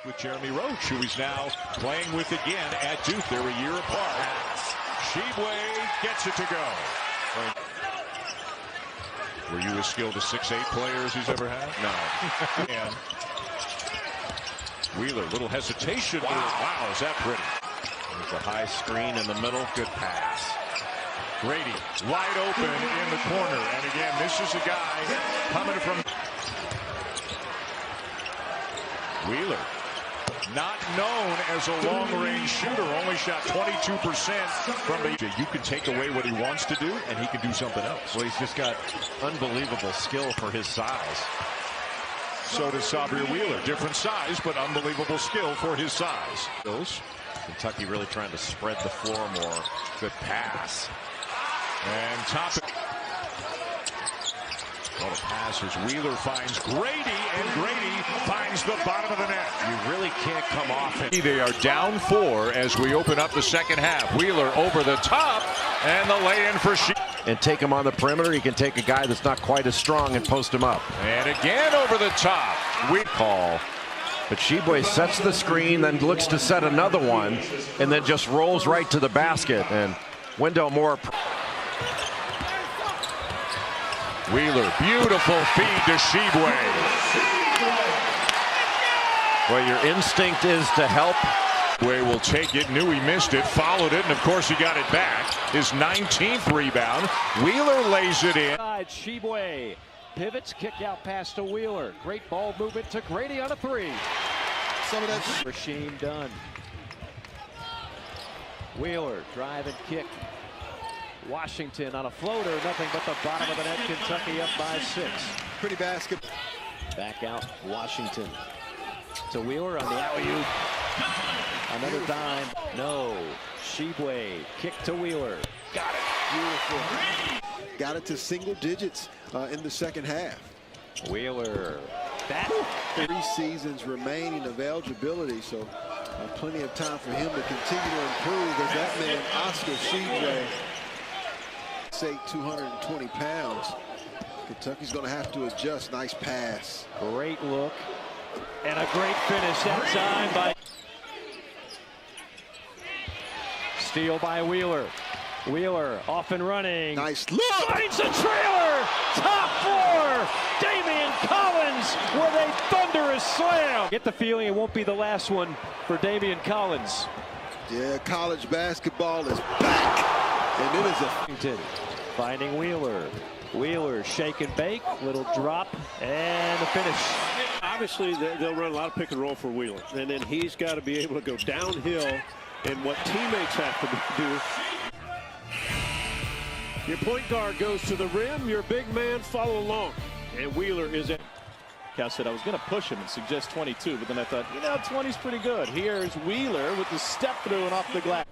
with Jeremy Roach, who he's now playing with again at Duke. They're a year apart. Shibwe gets it to go. Were you as skilled as 6'8" players he's ever had? No. And Wheeler, little hesitation. Wow, is that pretty? There's a high screen in the middle. Good pass. Grady wide open in the corner. And again, this is a guy coming from Wheeler. Not known as a long-range shooter. Only shot 22% from the... You can take away what he wants to do, and he can do something else. Well, he's just got unbelievable skill for his size. So does Sahvir Wheeler. Different size, but unbelievable skill for his size. Kentucky really trying to spread the floor more. Good pass. And top. What a pass as Wheeler finds Grady, and Grady finds the bottom of the net. You really can't come off it. They are down 4 as we open up the second half. Wheeler over the top, and the lay-in for and take him on the perimeter. He can take a guy that's not quite as strong and post him up. And again over the top. We call. But Shibwe sets the screen, then looks to set another one, and then just rolls right to the basket. And Wendell Moore. Wheeler, beautiful feed to Shibwe. Well, your instinct is to help. Way will take it, knew he missed it, followed it, and of course he got it back. His 19th rebound. Wheeler lays it in. Shibwe pivots, kick out pass to Wheeler. Great ball movement to Grady on a 3. Some of that Rasheem done. Wheeler drive and kick. Washington on a floater, nothing but the bottom of the net. Kentucky up by 6. pretty basket. Back out Washington to Wheeler on the alley-oop. Another dime. No. Shibwe kick to Wheeler. Got it. Beautiful. Got it to single digits in the second half. Wheeler. That 3 seasons remaining of eligibility, so plenty of time for him to continue to improve as that man, Oscar Shibwe, say 220 pounds. Kentucky's going to have to adjust. Nice pass. Great look. And a great finish that time by... Steal by Wheeler. Wheeler off and running. Nice look. Finds a trailer. Top floor. Damian Collins with a thunderous slam. Get the feeling it won't be the last one for Damian Collins. Yeah, college basketball is back. And it is a... Finding Wheeler. Wheeler shake and bake. Little drop. And the finish. Obviously, they'll run a lot of pick and roll for Wheeler. And then he's got to be able to go downhill. And what teammates have to do. Your point guard goes to the rim. Your big man follow along. And Wheeler is in. Cal said I was going to push him and suggest 22, but then I thought, 20's pretty good. Here's Wheeler with the step through and off the glass.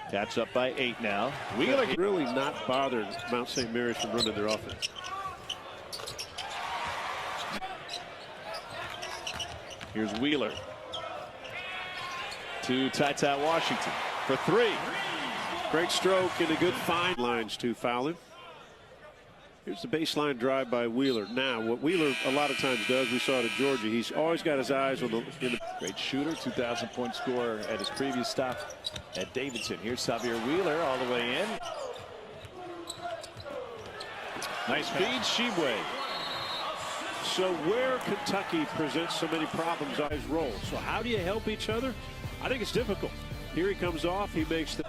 Cats up by 8 now. Wheeler really not bothered Mount St. Mary's from running their offense. Here's Wheeler to Ty Washington for 3. Great stroke and a good find. Lyons to foul him. Here's the baseline drive by Wheeler. Now, what Wheeler a lot of times does, we saw it at Georgia, he's always got his eyes on the... Great shooter, 2,000-point scorer at his previous stop at Davidson. Here's Sahvir Wheeler all the way in. Nice feed, Shibwe. So where Kentucky presents so many problems on his role. So how do you help each other? I think it's difficult. Here he comes off, he makes the...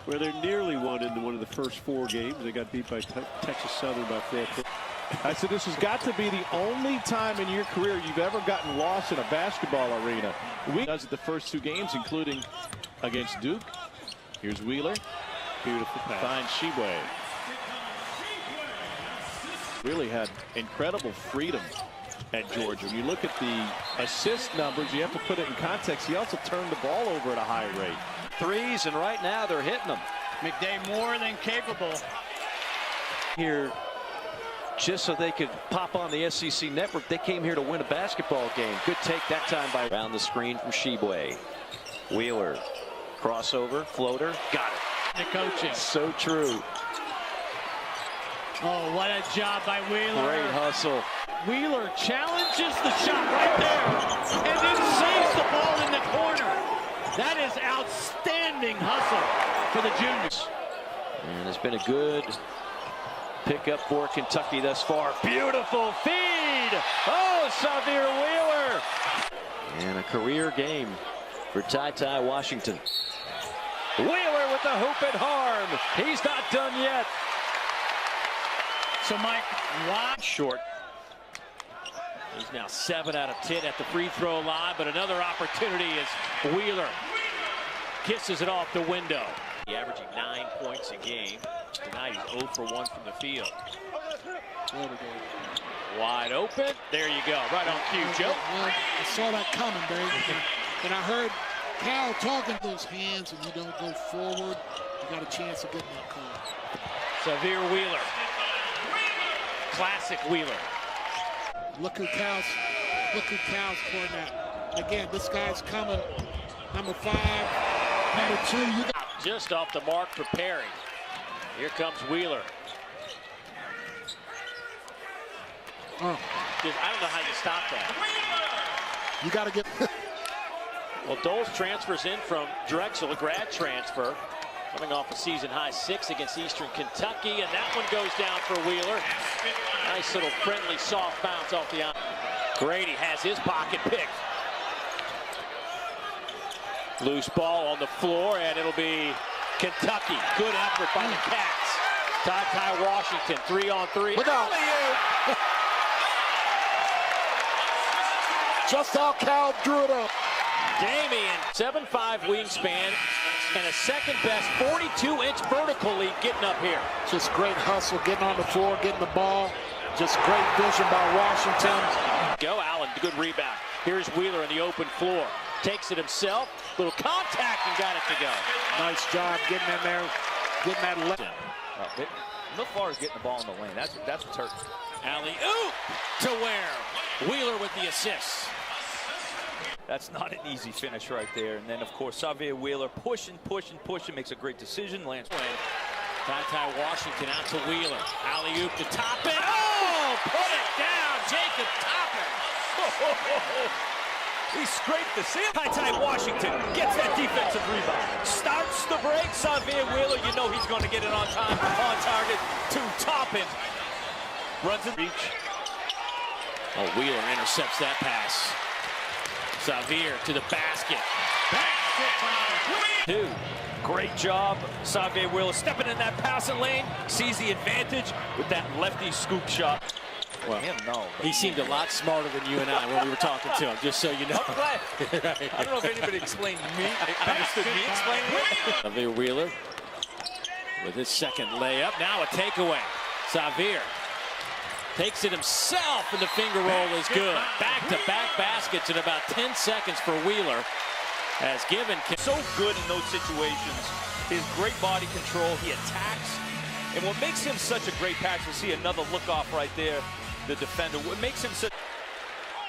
Where they nearly won in one of the first 4 games. They got beat by Texas Southern by 4 points. I said this has got to be the only time in your career you've ever gotten lost in a basketball arena. We does it the first 2 games, including against Duke. Here's Wheeler. Beautiful pass. Finds Shibwe. Really had incredible freedom at Georgia. When you look at the assist numbers, you have to put it in context. He also turned the ball over at a high rate. Threes, and right now they're hitting them. McDay more than capable. Here, just so they could pop on the SEC network, they came here to win a basketball game. Good take that time by around the screen from Shibwe. Wheeler, crossover, floater, got it. The coaching. So true. Oh, what a job by Wheeler. Great hustle. Wheeler challenges the shot right there. hustle for the juniors. And it's been a good pickup for Kentucky thus far. Beautiful feed. Oh, Sahvir Wheeler. And a career game for Ty Washington. Wheeler with the hoop and harm. He's not done yet. So, Mike, watch. Short. He's now 7 out of 10 at the free throw line, but another opportunity as Wheeler kisses it off the window. He averaging 9 points a game. Tonight he's 0 for 1 from the field. Wide open. There you go. Right on cue, Joe. Well, I saw that coming, baby. And I heard Cal talking those hands, and you don't go forward, you got a chance of getting that call. Sahvir Wheeler. Classic Wheeler. Look who Cal's pouring out. Again, this guy's coming. Number 5, number 2. You got just off the mark for Perry. Here comes Wheeler. I don't know how you stop that. You got to get. Well, Doles transfers in from Drexel, a grad transfer, coming off a season-high 6 against Eastern Kentucky, and that one goes down for Wheeler. Nice little friendly, soft bounce off the eye. Grady has his pocket picked. Loose ball on the floor, and it'll be Kentucky. Good effort by the Cats. Ty Washington, 3-on-3. Look out. Just how Cal drew it up. Damian, 7'5" wingspan, and a second-best 42-inch vertical leap getting up here. Just great hustle, getting on the floor, getting the ball. Just great vision by Washington. Go Allen, good rebound. Here's Wheeler in the open floor. Takes it himself, little contact and got it to go. Nice job getting in there, getting that left. No far as getting the ball in the lane. That's what's hurt. Alley-oop to Ware. Wheeler with the assist. That's not an easy finish right there. And then, of course, Sahvir Wheeler pushing, makes a great decision. Lands. Ty Washington out to Wheeler. Alley-oop to Toppin. Oh, put it down, Jacob Toppin. He scraped the ceiling. Ty Washington gets that defensive rebound. Starts the break. Sahvir Wheeler, you know he's going to get it on time, on target to Toppin. Runs it. Reach. Oh, Wheeler intercepts that pass. Sahvir to the basket. Two. Great job. Sahvir Wheeler stepping in that passing lane. Sees the advantage with that lefty scoop shot. Well, no. He seemed a lot smarter than you and I when we were talking to him, just so you know. I'm glad. I don't know if anybody explained me. Understood me explaining it. Sahvir Wheeler with his second layup. Now a takeaway. Sahvir takes it himself, and the finger roll is good. Back-to-back baskets in about 10 seconds for Wheeler. As given. So good in those situations. His great body control. He attacks. And what makes him such a great passer, we'll see another look off right there. The defender. What makes him such.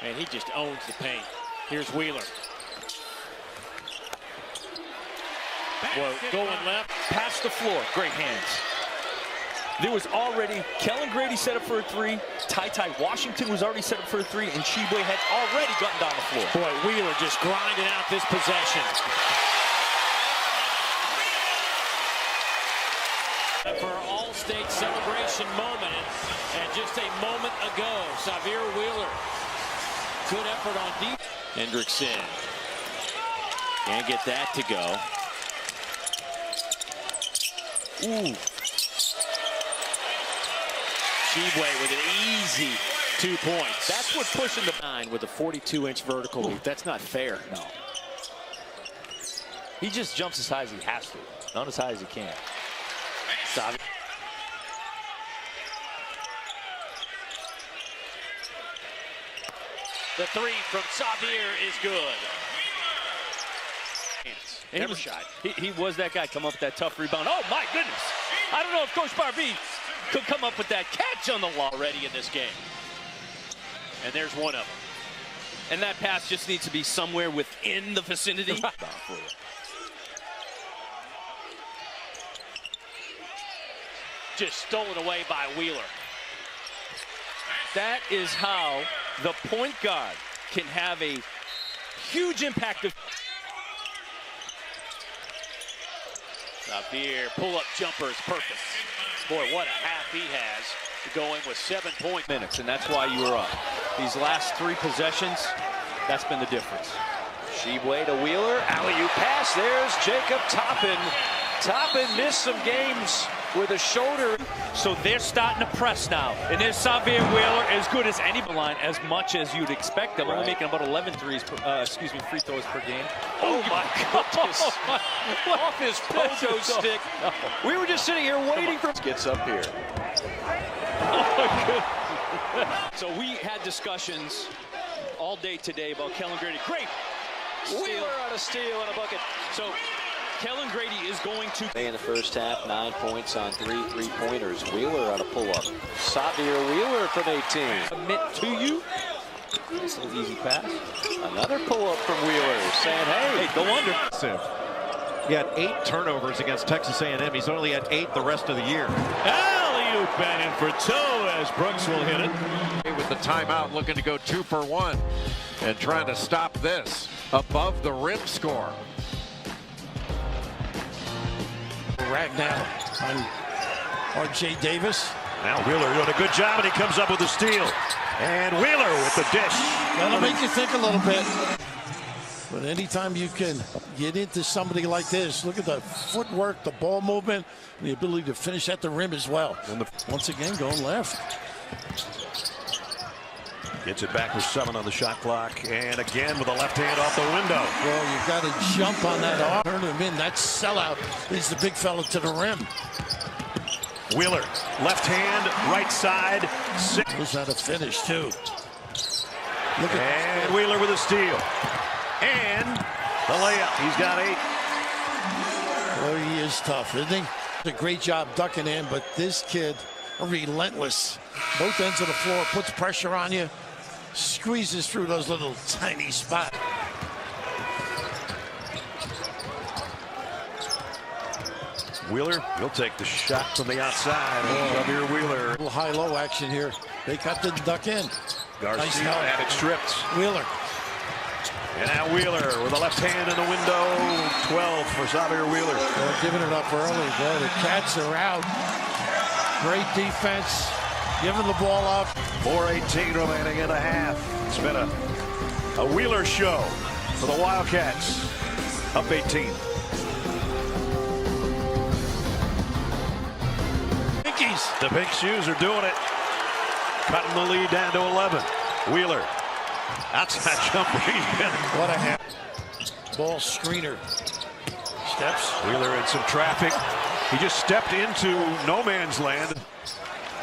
And he just owns the paint. Here's Wheeler. Going left. Past the floor. Great hands. There was already, Kellen Grady set up for a 3. Ty Washington was already set up for a 3. And Sheboy had already gotten down the floor. Boy, Wheeler just grinding out this possession. For our all-state celebration moment, and just a moment ago, Sahvir Wheeler. Good effort on deep. Hendrickson. Can't get that to go. Ooh. Sheboy with an easy 2 points. That's what pushing the 9 with a 42-inch vertical leap. That's not fair. No. He just jumps as high as he has to, not as high as he can. Sahvir. The 3 from Sahvir is good. Never shy. He was that guy come up with that tough rebound. Oh my goodness. I don't know if Coach Barbee could come up with that catch on the law already in this game. And there's one of them. And that pass just needs to be somewhere within the vicinity. Just stolen away by Wheeler. That is how the point guard can have a huge impact. Sahvir, pull-up jumper is perfect. Boy, what a half he has, going with 7 points. Minutes, and that's why you were up. These last 3 possessions, that's been the difference. Sheboy to Wheeler, alley-oop pass. There's Jacob Toppin. Toppin missed some games with a shoulder. So they're starting to press now. And there's Sahvir Wheeler, as good as any line, as much as you'd expect them. Only making about 11 free throws per game. Oh my goodness. Off his pogo stick. We were just sitting here waiting for... Gets up here. Oh my goodness. So we had discussions all day today about Kellen Grady. Great. Wheeler on a steal and a bucket. So Kellen Grady is going to... In the first half, 9 points on 3 3-pointers. Wheeler on a pull-up. Sahvir Wheeler from 18. Submit to you. Nice little easy pass. Another pull-up from Wheeler saying, hey, Go under. He had 8 turnovers against Texas A&M. He's only had 8 the rest of the year. Alley-oop and in for 2 as Brooks will hit it. With the timeout, looking to go 2 for 1 and trying to stop this above the rim score. Right now on R.J. Davis. Now Wheeler doing a good job, and he comes up with a steal. And Wheeler with the dish. That'll make you think a little bit. But anytime you can get into somebody like this, look at the footwork, the ball movement, and the ability to finish at the rim as well. And once again, going left. Gets it back with 7 on the shot clock, and again with a left hand off the window. Well, you've got to jump on that arm, turn him in. That sellout leads the big fella to the rim. Wheeler, left hand, right side. Knows how to finish, too. Look at And Wheeler with a steal. And the layup. He's got 8. Boy, he is tough, isn't he? Did a great job ducking in, but this kid, relentless. Both ends of the floor, puts pressure on you, squeezes through those little tiny spots. Wheeler, he'll take the shot from the outside. Sahvir Wheeler. A little high-low action here. They got the duck in. Garcia Nice had it stripped. Wheeler. And now Wheeler with a left hand in the window. 12 for Sahvir Wheeler. They're giving it up early. Boy, the Cats are out. Great defense. Giving the ball up. 4:18 remaining in the half. It's been a Wheeler show for the Wildcats. Up 18. The Pink Shoes are doing it. Cutting the lead down to 11. Wheeler. Outside jumper. What a half. Ball screener. Steps. Wheeler in some traffic. He just stepped into no man's land.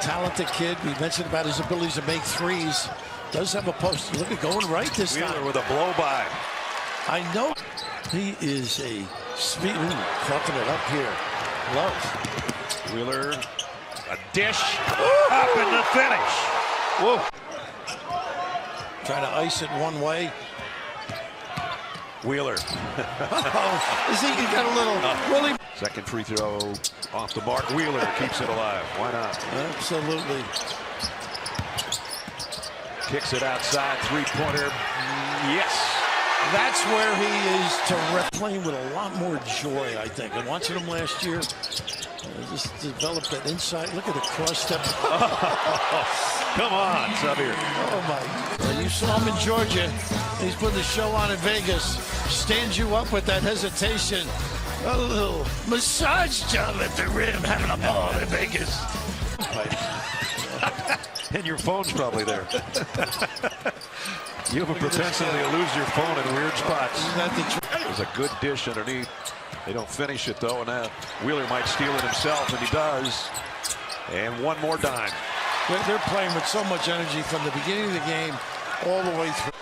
Talented kid. We mentioned about his abilities to make threes. Does have a post. Look at going right this Wheeler time. with a blow by. I know he is a speed. Fucking it up here. Love. Wheeler. A dish. Up in the finish. Whoa. Trying to ice it one way. Wheeler. Is he got a little Willie? Second free throw off the mark. Wheeler keeps it alive. Why not? Absolutely. Kicks it outside. 3-pointer. Yes. That's where he is to playing with a lot more joy, I think. And watching him last year, just developed that inside. Look at the cross step. Come on, Sahvir. Oh, my. Well, you saw him in Georgia. He's putting the show on in Vegas. Stands you up with that hesitation. A little massage job at the rim, having a ball in Vegas. And your phone's probably there. You have a propensity to lose your phone in weird spots. There's a good dish underneath. They don't finish it, though, and now Wheeler might steal it himself, and he does. And one more dime. They're playing with so much energy from the beginning of the game all the way through.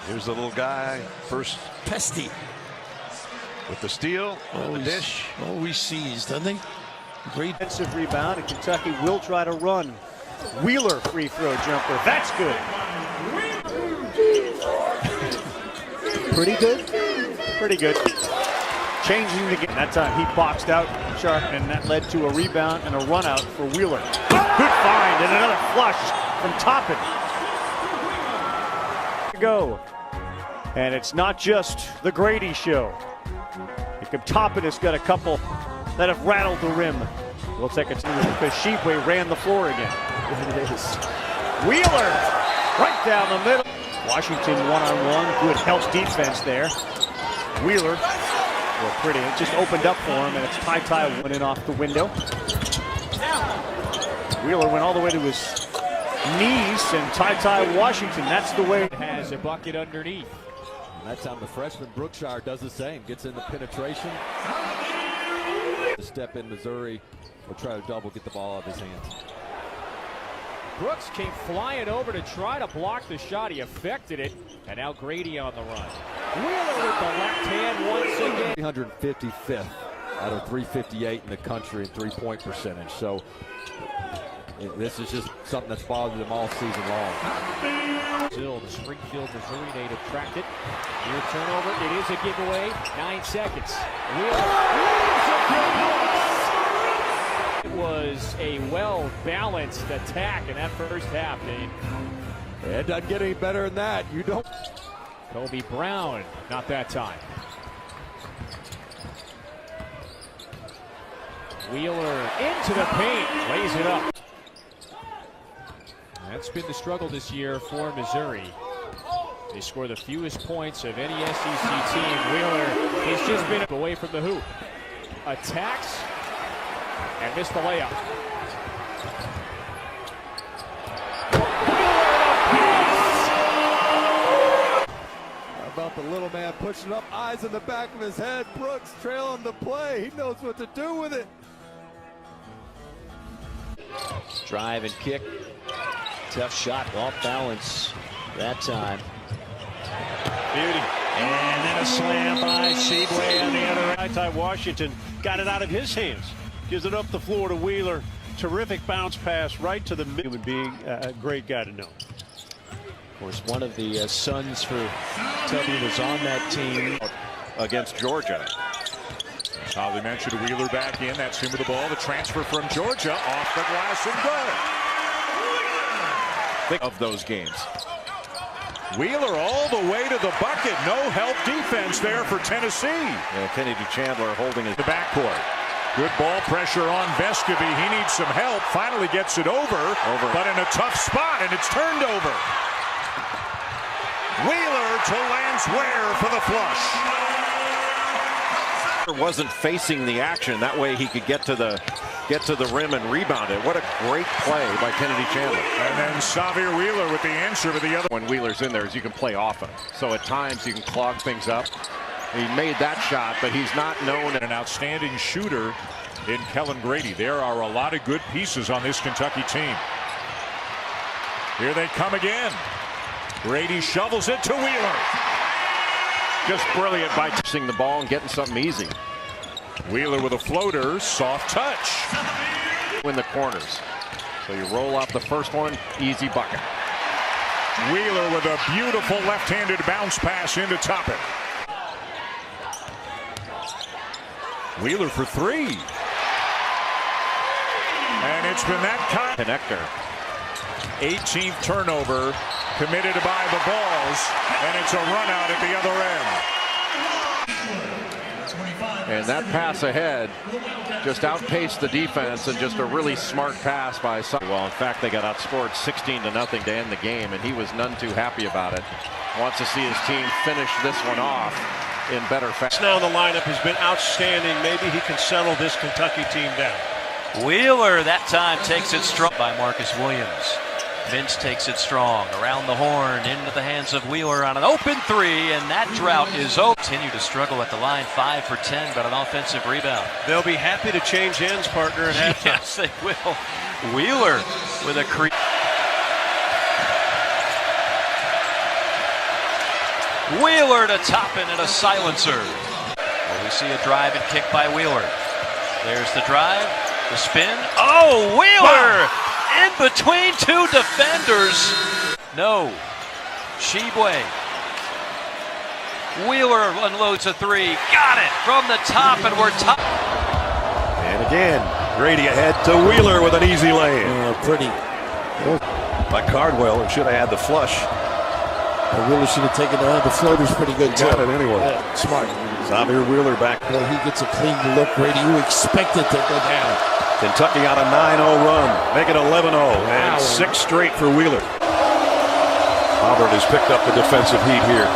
Here's the little guy, first Pesty. with the steal, and the dish. Always sees, doesn't he? Great defensive rebound, and Kentucky will try to run. Wheeler free throw jumper. That's good. Pretty good. Pretty good. Changing the game. That time he boxed out Sharp, and that led to a rebound and a run out for Wheeler. Good find and another flush from Toppin. Go. And it's not just the Grady show. And Toppin has got a couple that have rattled the rim. Looks like it's because Sheboy ran the floor again. It is. Wheeler right down the middle. Washington one-on-one. Good help defense there. Wheeler, well, pretty. It just opened up for him, and it's Ty went in off the window. Wheeler went all the way to his knees, and Ty Washington, that's the way. Has a bucket underneath. And that time the freshman Brookshire does the same. Gets in the penetration. The step in Missouri will try to double, get the ball out of his hands. Brooks came flying over to try to block the shot. He affected it. And now Grady on the run. Wheeler with the left hand once again. 355th out of 358 in the country in three-point percentage. So this is just something that's bothered them all season long. Still, the Springfield, Missouri native tracked it. Here turnover. It is a giveaway. 9 seconds. It was a well-balanced attack in that first half, Dane. It doesn't get any better than that. You don't. Kobe Brown, not that time. Wheeler into the paint, lays it up. That's been the struggle this year for Missouri. They score the fewest points of any SEC team. Wheeler has just been away from the hoop. Attacks and missed the layup. How about the little man pushing up, eyes in the back of his head. Brooks trailing the play. He knows what to do with it. Drive and kick. Tough shot, off balance that time. Beauty. And then a slam by Sheboy on the other end. Ty Washington got it out of his hands. Gives it up the floor to Wheeler. Terrific bounce pass right to the human being. A great guy to know. Of course, one of the sons for Tubby was on that team against Georgia. Holly mentioned Wheeler back in. That's him with the ball. The transfer from Georgia off the glass and good. Of those games. Wheeler all the way to the bucket. No help defense there for Tennessee. Yeah, Kennedy Chandler holding it. The backcourt. Good ball pressure on Vescovy. He needs some help. Finally gets it over. But in a tough spot, and it's turned over. Wheeler to Lance Ware for the flush. Wasn't facing the action. That way he could get to the rim and rebound it. What a great play by Kennedy Chandler. And then Sahvir Wheeler with the answer for the other. When Wheeler's in there is you can play off him. So at times you can clog things up. He made that shot, but he's not known. An outstanding shooter in Kellen Grady. There are a lot of good pieces on this Kentucky team. Here they come again. Grady shovels it to Wheeler. Just brilliant by touching the ball and getting something easy. Wheeler with a floater, soft touch. In the corners. So you roll off the first one, easy bucket. Wheeler with a beautiful left-handed bounce pass into Toppin. Wheeler for three. And it's been that kind. Connector. 18th turnover committed by the balls, and it's a run out at the other end. And that pass ahead just outpaced the defense, and just a really smart pass by Sahvir. Well, in fact, they got outscored 16-0 to end the game, and he was none too happy about it. Wants to see his team finish this one off in better fashion. Now the lineup has been outstanding. Maybe he can settle this Kentucky team down. Wheeler that time takes it strong by Marcus Williams. Vince takes it strong around the horn into the hands of Wheeler on an open three, and that drought is over. Continue to struggle at the line, 5 for 10, but an offensive rebound. They'll be happy to change ends, partner, at halftime. Yes, they will. Wheeler with a creep. Wheeler to Toppin and a silencer. Well, we see a drive and kick by Wheeler. There's the drive, the spin. Oh, Wheeler! Wow. In between two defenders. No. Sheboy. Wheeler unloads a three. Got it from the top, and we're top. And again, Grady ahead to Wheeler with an easy lane. Pretty. By Cardwell, who should have had the flush. Wheeler should have taken the floater's pretty good too. Got it anyway. Yeah, smart. Sahvir Wheeler back. Well, he gets a clean look, Brady. You expect it to go down. Kentucky on a 9-0 run. Make it 11-0. And 6 straight for Wheeler. Auburn has picked up the defensive heat here.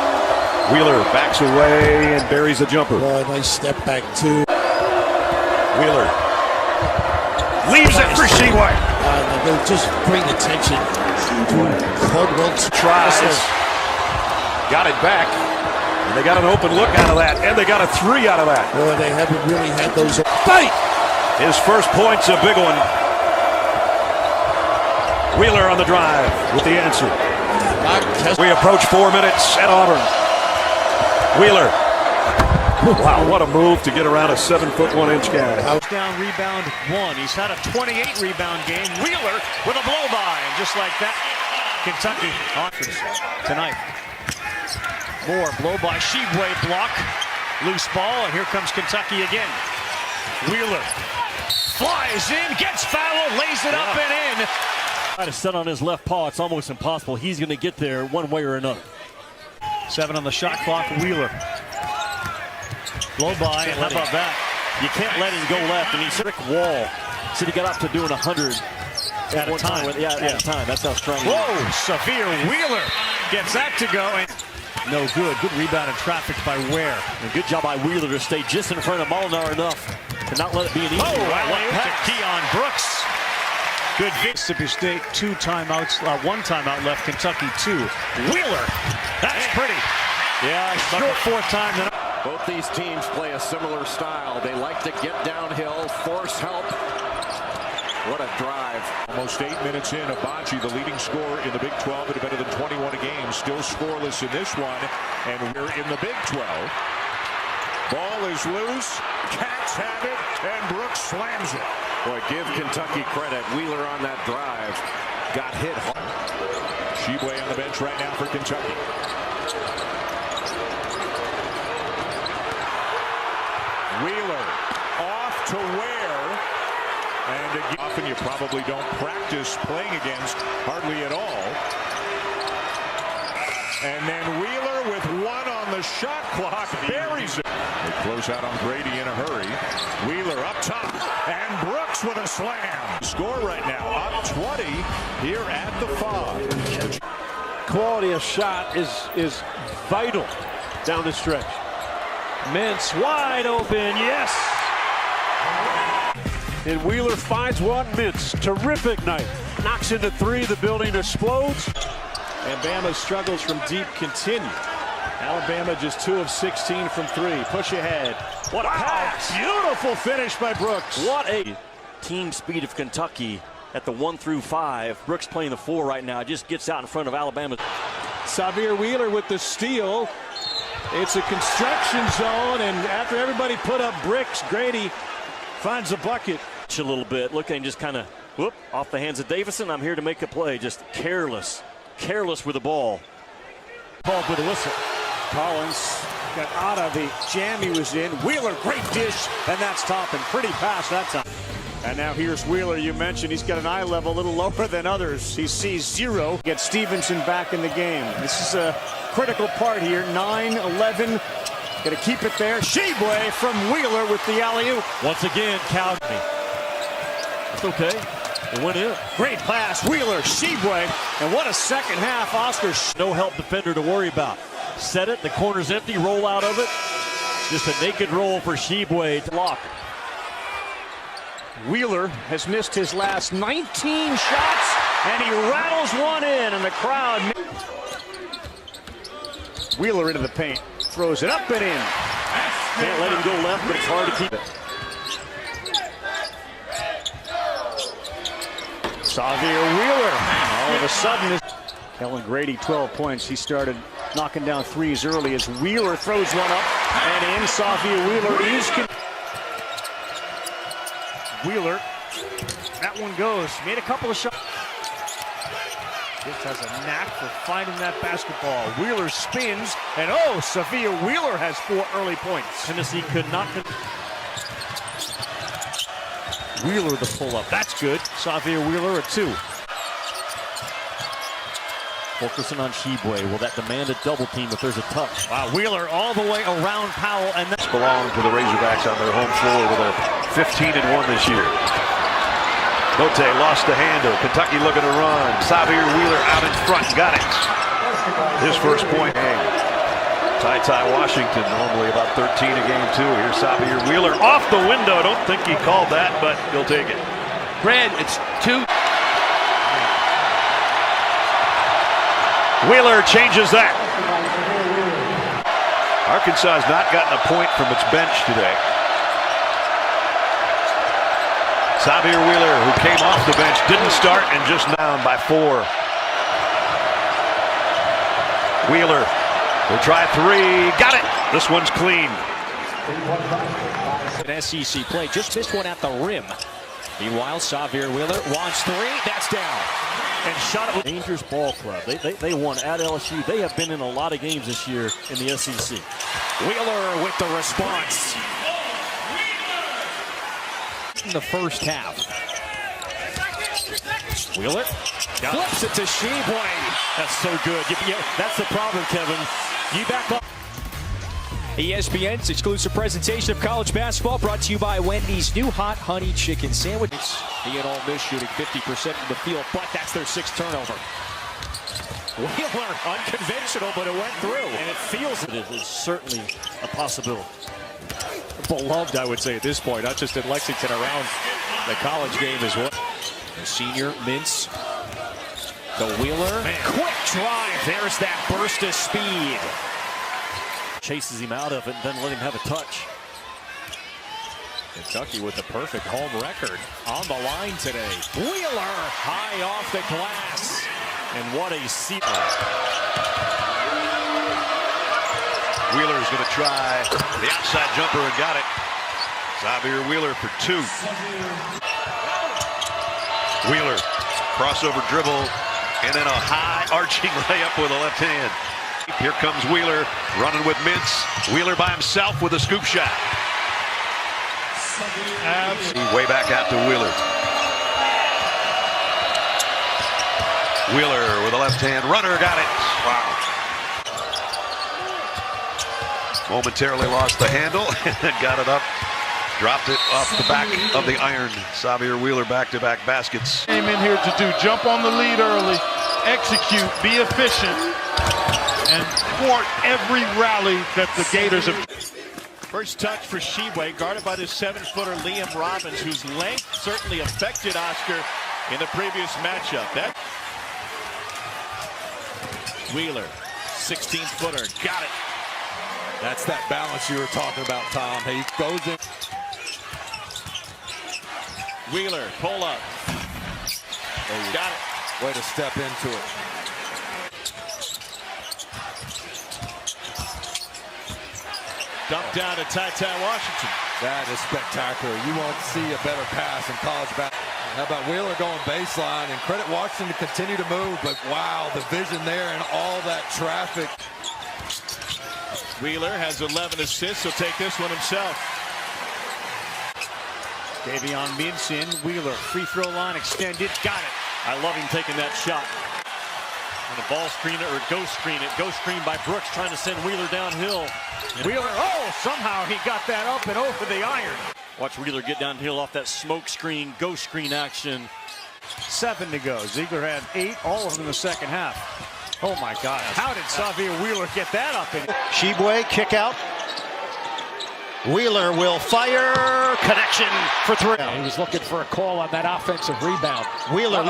Wheeler backs away and buries the jumper. Oh, nice step back too. Wheeler leaves it for Sheway. They'll just bring attention to Caldwell. Tries. Got it back. And they got an open look out of that. And they got a 3 out of that. Boy, they haven't really had those. Fight! His first point's a big one. Wheeler on the drive with the answer. We approach 4 minutes at Auburn. Wheeler. Wow, what a move to get around a 7'1" guy. Down rebound 1. He's had a 28 rebound game. Wheeler with a blow by, and just like that, Kentucky offers tonight. More blow by Sheway, block, loose ball, and here comes Kentucky again. Wheeler flies in, gets fouled, lays it up and in. Try to set on his left paw. It's almost impossible. He's going to get there one way or another. 7 on the shot clock. Wheeler. Blow by, and how about that? You can't let him go left, and he's a brick wall. So he got up to doing 100 at a time. At a time. That's how strong he is. Whoa, Sahvir Wheeler gets that to go. And no good. Good rebound and traffic by Ware. And good job by Wheeler to stay just in front of Molnar enough to not let it be an easy to Keon Brooks. Good Mississippi State, 2 timeouts, 1 timeout left. Kentucky 2. Wheeler, that's pretty. Yeah, But the 4th time tonight. Both these teams play a similar style. They like to get downhill, force help. What a drive. Almost 8 minutes in, Abaji, the leading scorer in the Big 12 at better than 21 a game, still scoreless in this one, and we're in the Big 12. Ball is loose, Cats have it, and Brooks slams it. Boy, give Kentucky credit. Wheeler on that drive got hit hard. Sheway on the bench right now for Kentucky. Wheeler off to Ware, and again, often you probably don't practice playing against hardly at all. And then Wheeler with 1 on the shot clock buries it. They close out on Grady in a hurry. Wheeler up top, and Brooks with a slam. Score right now, up 20 here at the 5. Quality of shot is vital down the stretch. Mintz wide open, yes! And Wheeler finds one. Mintz, terrific night. Knocks into 3, the building explodes. And Bama struggles from deep continue. Alabama just 2 of 16 from 3. Push ahead. What a pass! Beautiful finish by Brooks. What a team speed of Kentucky at the 1 through 5. Brooks playing the 4 right now. Just gets out in front of Alabama. Sahvir Wheeler with the steal. It's a construction zone, and after everybody put up bricks, Grady finds a bucket. A little bit. Look, and just kind of whoop off the hands of Davison. I'm here to make a play. Just careless with the ball. Called with a whistle. Collins got out of the jam he was in. Wheeler, great dish, and that's topping. Pretty pass that time. And now here's Wheeler. You mentioned he's got an eye level a little lower than others. He sees 0. Gets Stevenson back in the game. This is a critical part here. 9-11. Got to keep it there. Sheway from Wheeler with the alley-oop. Once again, Calgary. It's okay. It went in. Great pass. Wheeler, Sheway. And what a second half. Oscar. No help defender to worry about. Set it. The corner's empty. Roll out of it. Just a naked roll for Sheway to block. Wheeler has missed his last 19 shots, and he rattles one in, and the crowd. Wheeler into the paint, throws it up and in. Can't let him go left, but it's hard to keep it. Sahvir Wheeler, all of a sudden, Kellen Grady 12 points. He started knocking down 3s early as Wheeler throws one up and in. Sahvir Wheeler is. Wheeler, that one goes. Made a couple of shots. Just has a knack for finding that basketball. Wheeler spins, and oh, Sahvir Wheeler has 4 early points. Tennessee could not. Wheeler the pull-up. That's good. Sahvir Wheeler a 2. Focusing on Shibwe. Will that demand a double team if there's a touch? Wow, Wheeler all the way around Powell, and that's belong to the Razorbacks on their home floor with a 15-1 this year. Note lost the handle. Kentucky looking to run. Sahvir Wheeler out in front. Got it. His first point. Ty Washington normally about 13 a game too. Here's Sahvir Wheeler off the window. Don't think he called that, but he'll take it. Red, it's 2. Wheeler changes that. Arkansas has not gotten a point from its bench today. Sahvir Wheeler, who came off the bench, didn't start and just down by 4. Wheeler will try 3. Got it. This one's clean. An SEC play. Just missed one at the rim. Meanwhile, Sahvir Wheeler wants 3. That's down. and shot it with Rangers Ball Club. They won at LSU. They have been in a lot of games this year in the SEC. Wheeler with the response in the first half. Wheeler flips it to Shibwe. That's so good. That's the problem, Kevin. You back up. ESPN's exclusive presentation of college basketball brought to you by Wendy's new hot honey chicken sandwich. He and Ole Miss shooting 50% from the field, but that's their 6th turnover. Wheeler, unconventional, but it went through. And it feels it is certainly a possibility. Beloved, I would say, at this point, not just in Lexington, around the college game as well. The senior Mintz to Wheeler. Man. Quick drive. There's that burst of speed. Chases him out of it and doesn't let him have a touch. Kentucky with the perfect home record on the line today. Wheeler high off the glass. And what a seat. Wheeler's going to try the outside jumper and got it. Sahvir Wheeler for 2. Wheeler, crossover dribble, and then a high arching layup with a left hand. Here comes Wheeler running with Mintz. Wheeler by himself with a scoop shot. Way back out to Wheeler. Wheeler with a left hand runner, got it. Wow. Momentarily lost the handle and got it up. Dropped it off the back of the iron. Sahvir Wheeler back-to-back baskets. Came in here to do jump on the lead early, execute, be efficient, and thwart every rally that the Gators have. First touch for Shibwe, guarded by the 7-footer Liam Robbins, whose length certainly affected Oscar in the previous matchup. That Wheeler, 16-footer, got it. That's that balance you were talking about, Tom. He goes in. Wheeler, pull up. Got it. Way to step into it. Dump down to Ty Washington. That is spectacular. You won't see a better pass in college basketball. How about Wheeler going baseline? And credit Washington to continue to move, but wow, the vision there and all that traffic. Wheeler has 11 assists. He'll take this one himself. Davion Mintz in. Wheeler, free throw line extended. Got it. I love him taking that shot. And a ball screen or ghost screen it. Ghost screen by Brooks trying to send Wheeler downhill. Wheeler, somehow he got that up and over the iron. Watch Wheeler get downhill off that smoke screen, ghost screen action. 7 to go. Ziegler had 8, all of them in the second half. Oh my God. How did Sahvir Wheeler get that up? Shibwe, kick out. Wheeler will fire. Connection for 3. He was looking for a call on that offensive rebound. Wheeler.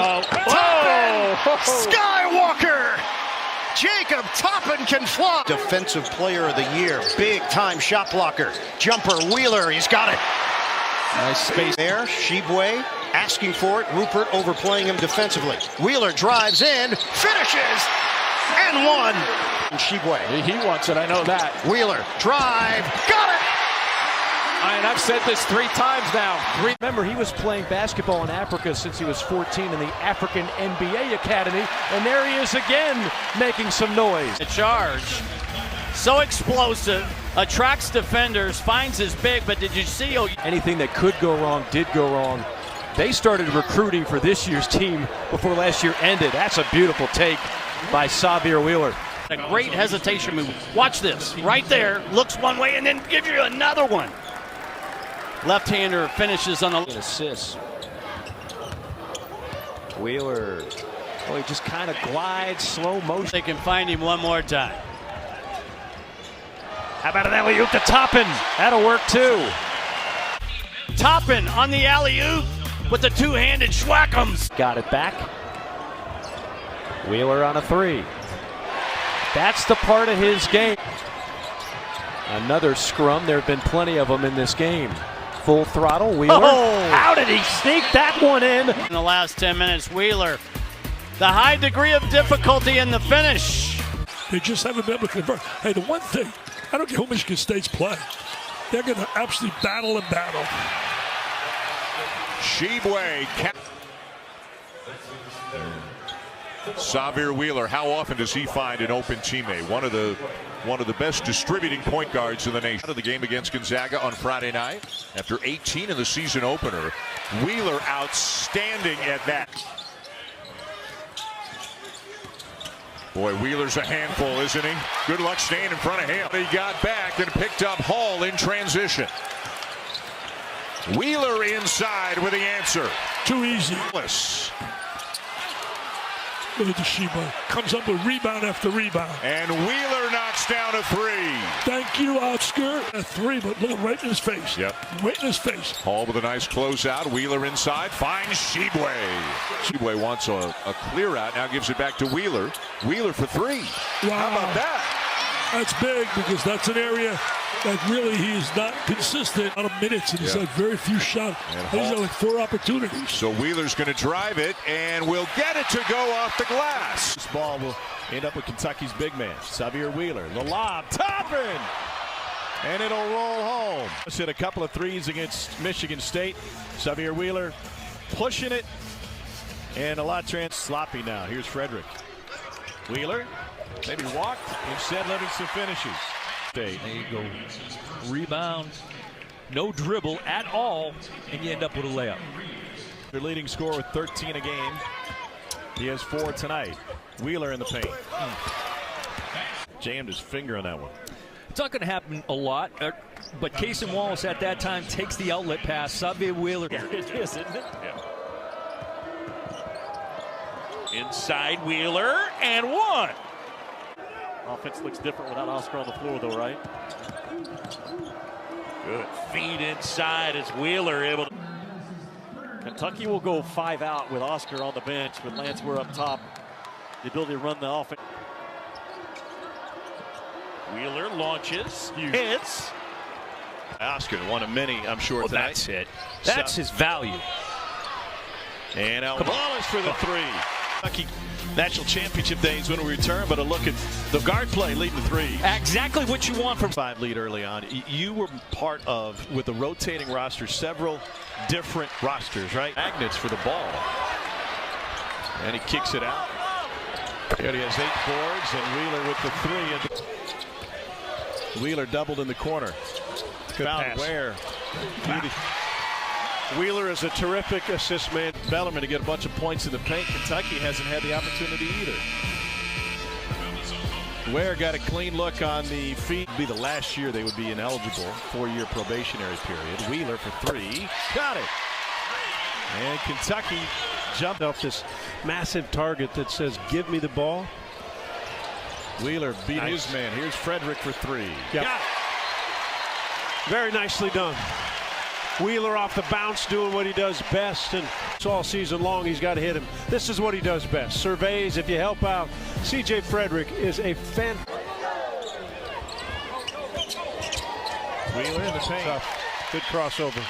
Skywalker! Jacob Toppin can fly. Defensive player of the year. Big time shot blocker. Jumper. Wheeler. He's got it. Nice space there. Shibwe asking for it. Rupert overplaying him defensively. Wheeler drives in. Finishes. And 1. Shibwe. He wants it. I know that. Wheeler. Drive. Got it. And I've said this 3 times now. Remember, he was playing basketball in Africa since he was 14 in the African NBA Academy. And there he is again, making some noise. The charge, so explosive, attracts defenders, finds his big, but did you see? Anything that could go wrong did go wrong. They started recruiting for this year's team before last year ended. That's a beautiful take by Sahvir Wheeler. A great hesitation move. Watch this. Right there. Looks one way and then gives you another one. Left-hander finishes on the assist. Wheeler. Oh, he just kind of glides, slow motion. They can find him one more time. How about an alley-oop to Toppin? That'll work too. Toppin on the alley-oop with the two-handed schwack'ems. Got it back. Wheeler on a three. That's the part of his game. Another scrum. There have been plenty of them in this game. Full throttle, Wheeler. Oh! How did he sneak that one in? In the last 10 minutes, Wheeler. The high degree of difficulty in the finish. They just haven't been able to convert. Hey, the one thing, I don't care who Michigan State's play. They're going to absolutely battle and battle. Shibwe. Sahvir Wheeler, how often does he find an open teammate? One of the best distributing point guards in the nation. Out of the game against Gonzaga on Friday night, after 18 in the season opener, Wheeler outstanding at that. Boy, Wheeler's a handful, isn't he? Good luck staying in front of him. He got back and picked up Hall in transition. Wheeler inside with the answer. Too easy. Look at the Shibwe. Comes up with rebound after rebound. And Wheeler knocks down a three. Thank you, Oscar. A three, but look right in his face. Yep. Right in his face. Hall with a nice closeout. Wheeler inside. Finds Shibwe. Shibwe wants a clear out. Now gives it back to Wheeler. Wheeler for three. Wow. How about that? That's big because that's an area that really he is not consistent on minutes, and he's had very few shots. He's had like 4 opportunities. So Wheeler's going to drive it and will get it to go off the glass. This ball will end up with Kentucky's big man, Sahvir Wheeler. The lob, Toppin! And it'll roll home. Just hit a couple of threes against Michigan State. Sahvir Wheeler pushing it. And a lot sloppy now. Here's Frederick. Wheeler, maybe walked, instead letting some finishes. There you go. Rebound, no dribble at all, and you end up with a layup. Their leading scorer with 13 a game. He has 4 tonight. Wheeler in the paint. Jammed his finger on that one. It's not going to happen a lot, but Cason Wallace at that time takes the outlet pass. Sahvir Wheeler. Yeah, it is, isn't it? Yeah. Inside Wheeler and one. Offense looks different without Oscar on the floor, though, right? Good feed inside as Wheeler able to. Kentucky will go 5 out with Oscar on the bench, with Lanswear up top. The ability to run the offense. Wheeler launches, hits. Oscar, one of many, I'm sure, tonight. That's it. That's his value. And Wallace for the three. Kentucky National Championship days when we return, but a look at the guard play leading the three. Exactly what you want from 5 lead early on. You were part of, with the rotating roster, several different rosters, right? Magnets for the ball. And he kicks it out. And he has 8 boards, and Wheeler with the 3. Wheeler doubled in the corner. Good pass. Where? Wheeler is a terrific assist man. Bellarmine to get a bunch of points in the paint. Kentucky hasn't had the opportunity either. Ware got a clean look on the feet. Be the last year they would be ineligible. 4-year probationary period. Wheeler for 3. Got it. And Kentucky jumped off this massive target that says, give me the ball. Wheeler beat his man. Here's Frederick for 3. Yep. Got it. Very nicely done. Wheeler off the bounce doing what he does best, and it's all season long he's got to hit him. This is what he does best. Surveys, if you help out. C.J. Frederick is a fan. Wheeler in the paint. Tough. Good crossover.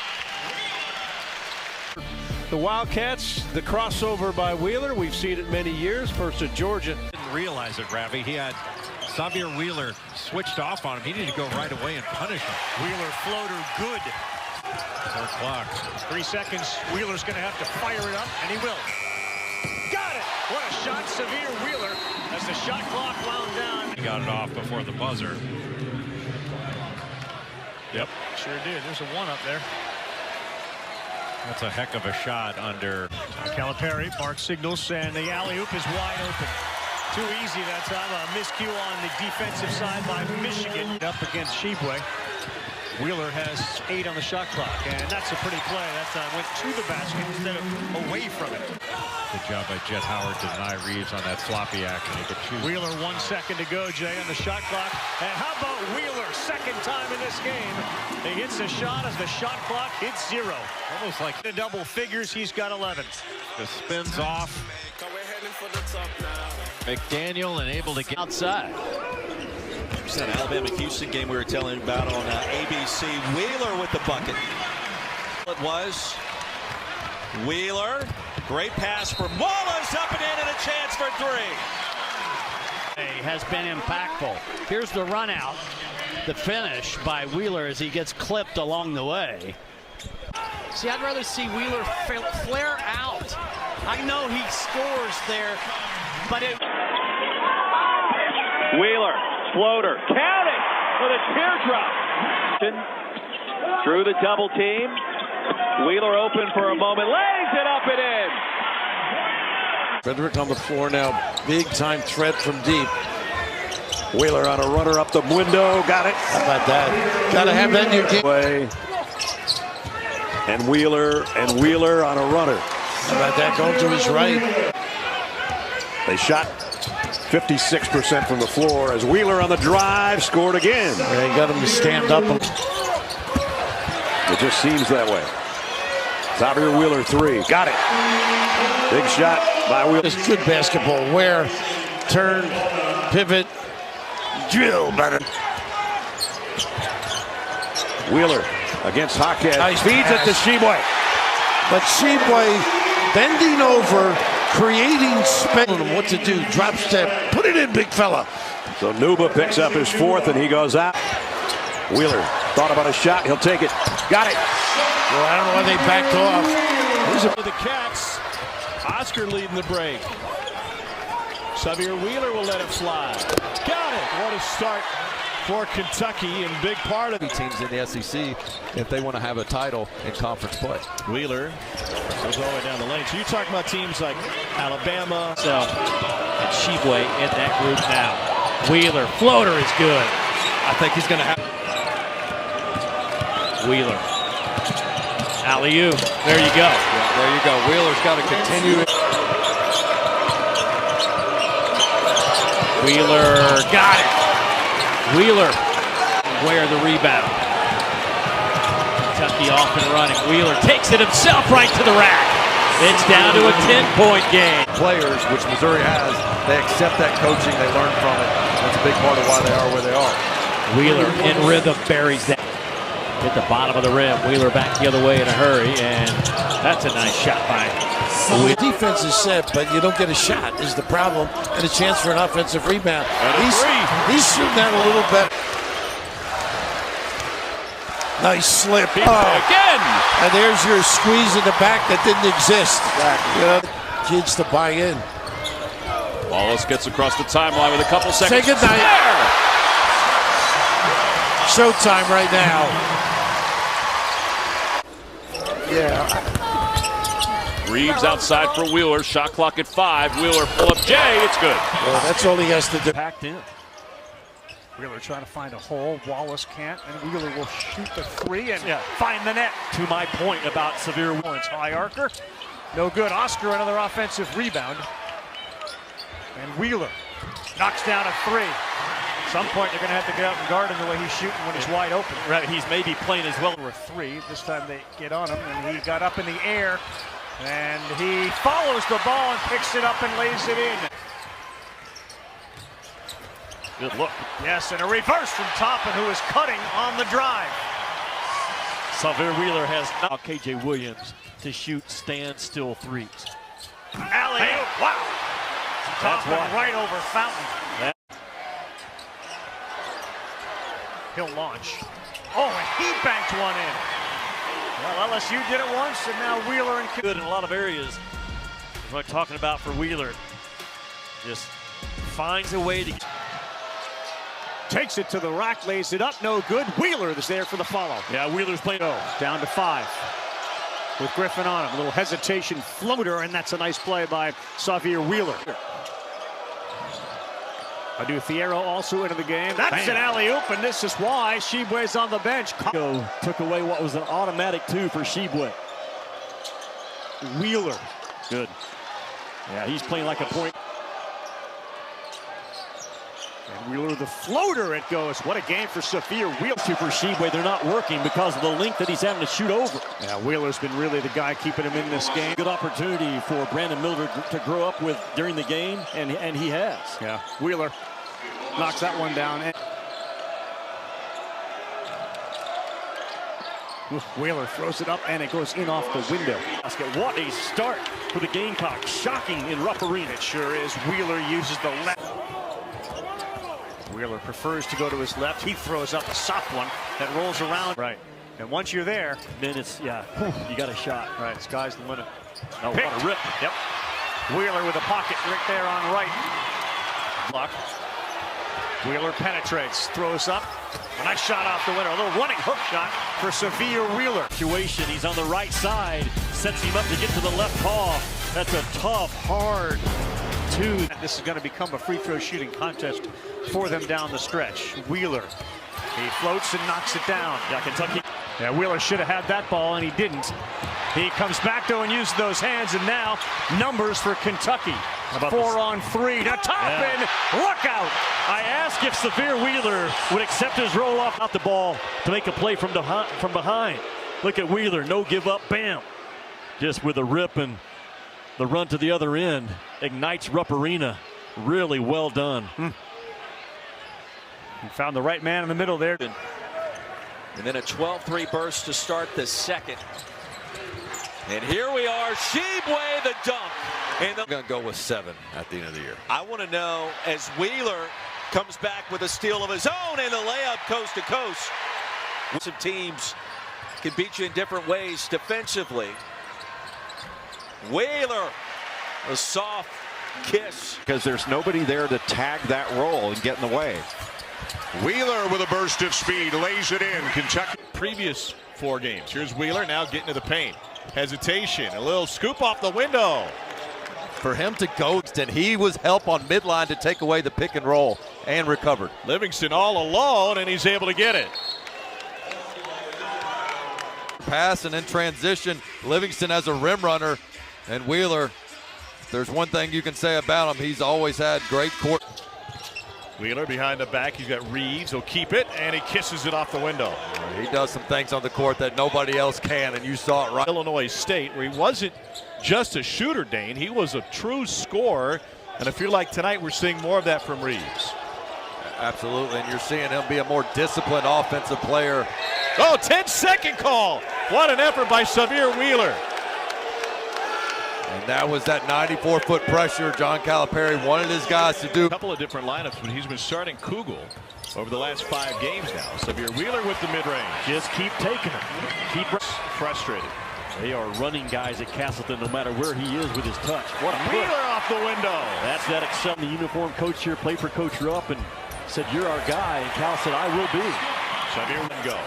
The Wildcats, the crossover by Wheeler. We've seen it many years. First at Georgia. Didn't realize it, Ravi. He had Sahvir Wheeler switched off on him. He needed to go right away and punish him. Wheeler floater good. 4 o'clock. 3 seconds. Wheeler's going to have to fire it up, and he will. Got it! What a shot, Sahvir Wheeler, as the shot clock wound down. He got it off before the buzzer. Yep. Sure did. There's a 1 up there. That's a heck of a shot under Calipari. Mark signals, and the alley-oop is wide open. Too easy that time. A miscue on the defensive side by Michigan. Up against Shibwe. Wheeler has 8 on the shot clock, and that's a pretty play. That time went to the basket instead of away from it. Good job by Jet Howard to deny Reeves on that floppy action. He could choose. Wheeler 1 second to go, Jay, on the shot clock. And how about Wheeler, second time in this game? He hits a shot as the shot clock hits 0. Almost like the double figures, he's got 11. Just spins off. McDaniel and able to get outside. It's that Alabama-Houston game we were telling about on ABC. Wheeler with the bucket. It was Wheeler. Great pass for Wallace, up and in, and a chance for 3. Has been impactful. Here's the run out. The finish by Wheeler as he gets clipped along the way. See, I'd rather see Wheeler flare out. I know he scores there, but it... Wheeler, floater, count it with a teardrop. Through the double team. Wheeler open for a moment, lays it up and in. Frederick on the floor now, big time threat from deep. Wheeler on a runner up the window, got it. How about that? Gotta have that in your game. And Wheeler on a runner. How about that going to his right? They shot 56% from the floor as Wheeler on the drive scored again. They got him to stand up. It just seems that way. Sahvir Wheeler 3. Got it. Big shot by Wheeler. It's good basketball. Where, turn, pivot, drill, better. Wheeler against Hager. Nice feeds it to Shibwe. But Shibwe bending over, creating space. What to do? Drop step. Put it in, big fella. So Nuba picks up his 4th and he goes out. Wheeler thought about a shot. He'll take it. Got it. Well, I don't know why they backed off. For the Cats, Oscar leading the break. Sahvir Wheeler will let it fly. Got it. What a start for Kentucky, and big part of the teams in the SEC if they want to have a title in conference play. Wheeler goes all the way down the lane. So you're talking about teams like Alabama. And Shibwe in that group now. Wheeler, floater is good. I think he's going to have Wheeler. Alley-oop. There you go. Yeah, there you go. Wheeler's got to continue. Wheeler got it. Wheeler where the rebound. Kentucky off and running. Wheeler takes it himself right to the rack. It's down to a 10-point game. Players, which Missouri has, they accept that coaching. They learn from it. That's a big part of why they are where they are. Wheeler in rhythm buries that. Hit the bottom of the rim. Wheeler back the other way in a hurry, and that's a nice shot by The defense is set, but you don't get a shot is the problem, and a chance for an offensive rebound. He's shooting that a little better. Nice slip. Again! And there's your squeeze in the back that didn't exist. You know, kids to buy in. Wallace gets across the timeline with a couple seconds. Say goodnight. Showtime right now. Yeah. Reeves outside for Wheeler. Shot clock at 5. Wheeler pull up Jay. It's good. Well, that's all he has to do. Packed in. Wheeler trying to find a hole. Wallace can't, and Wheeler will shoot the 3 and find the net. To my point about Sahvir Wheeler. High archer. No good. Oscar another offensive rebound. And Wheeler knocks down a 3. At some point, they're going to have to get out and guard him the way he's shooting when he's wide open. Right, he's maybe playing as well. Or 3. This time they get on him, and he got up in the air. And he follows the ball and picks it up and lays it in. Good look. Yes, and a reverse from Toppin, who is cutting on the drive. Sahvir Wheeler has now KJ Williams to shoot standstill threes. Alley-oop, wow. Toppin right over Fountain. He'll launch. Oh, and he banked one in. Well, LSU did it once, and now Wheeler and good in a lot of areas. What I'm talking about for Wheeler. Just finds a way to takes it to the rack, lays it up, no good. Wheeler is there for the follow. Yeah, Wheeler's playing. Down to 5 with Griffin on him. A little hesitation floater, and that's a nice play by Sahvir Wheeler. Fierro also into the game. That's an alley-oop, and this is why Tshiebwe's on the bench. Took away what was an automatic 2 for Tshiebwe. Wheeler, good. Yeah, he's playing like a point. And Wheeler the floater, it goes. What a game for Sahvir. Wheeler for Tshiebwe, they're not working because of the length that he's having to shoot over. Yeah, Wheeler's been really the guy keeping him in this game. Good opportunity for Brandon Miller to grow up with during the game, and he has. Yeah, Wheeler knocks that one down. Wheeler throws it up, and it goes in off the window. What a start for the Gamecocks. Shocking in Rupp Arena. It sure is. Wheeler uses the left. Wheeler prefers to go to his left. He throws up a soft one that rolls around. Right. And once you're there, then it's, yeah, you got a shot. Right, sky's the limit. Oh, what a rip. Yep. Wheeler with a pocket right there on right. Block. Wheeler penetrates, throws up. A nice shot off the window. A little running hook shot for Sahvir Wheeler. Situation, he's on the right side. Sets him up to get to the left paw. That's a tough, hard 2. This is going to become a free throw shooting contest for them down the stretch. Wheeler, he floats and knocks it down. Yeah, Kentucky. Yeah, Wheeler should have had that ball, and he didn't. He comes back, though, and uses those hands, and now numbers for Kentucky. 4 on 3 to Toppin. Look out! I asked if Sahvir Wheeler would accept his roll off out the ball to make a play from behind. Look at Wheeler, no give up, bam. Just with a rip and the run to the other end. Ignites Rupp Arena. Really well done. He found the right man in the middle there. And then a 12-3 burst to start the second. And here we are, Tshiebwe the dunk. And I'm going to go with 7 at the end of the year. I want to know, as Wheeler comes back with a steal of his own and a layup coast to coast. Some teams can beat you in different ways defensively. Wheeler, a soft kiss. Because there's nobody there to tag that roll and get in the way. Wheeler with a burst of speed, lays it in. Kentucky. Previous 4 games. Here's Wheeler now getting to the paint. Hesitation, a little scoop off the window. For him to go, and he was help on midline to take away the pick and roll and recovered. Livingston all alone, and he's able to get it. Pass and in transition, Livingston as a rim runner, and Wheeler, there's one thing you can say about him, he's always had great court. Wheeler behind the back, he's got Reeves, he'll keep it, and he kisses it off the window. He does some things on the court that nobody else can, and you saw it right. Illinois State, where he wasn't just a shooter, Dane, he was a true scorer, and I feel like tonight we're seeing more of that from Reeves. Absolutely, and you're seeing him be a more disciplined offensive player. Oh, 10-second call. What an effort by Sahvir Wheeler. And that was that 94-foot pressure John Calipari wanted his guys to do. A couple of different lineups, but he's been starting Kugel over the last 5 games now. Sahvir Wheeler with the mid-range. Just keep taking it. Keep frustrated. They are running guys at Castleton no matter where he is with his touch. What a Wheeler off the window. That's that excel. The uniform coach here played for Coach Rupp and said, "You're our guy," and Cal said, "I will be." Sahvir will go.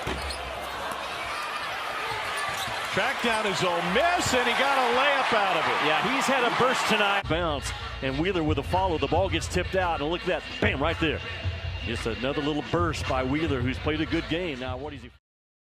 Track down his own miss, and he got a layup out of it. Yeah, he's had a burst tonight. Bounce, and Wheeler with a follow. The ball gets tipped out, and look at that. Bam, right there. Just another little burst by Wheeler, who's played a good game. Now, what is he?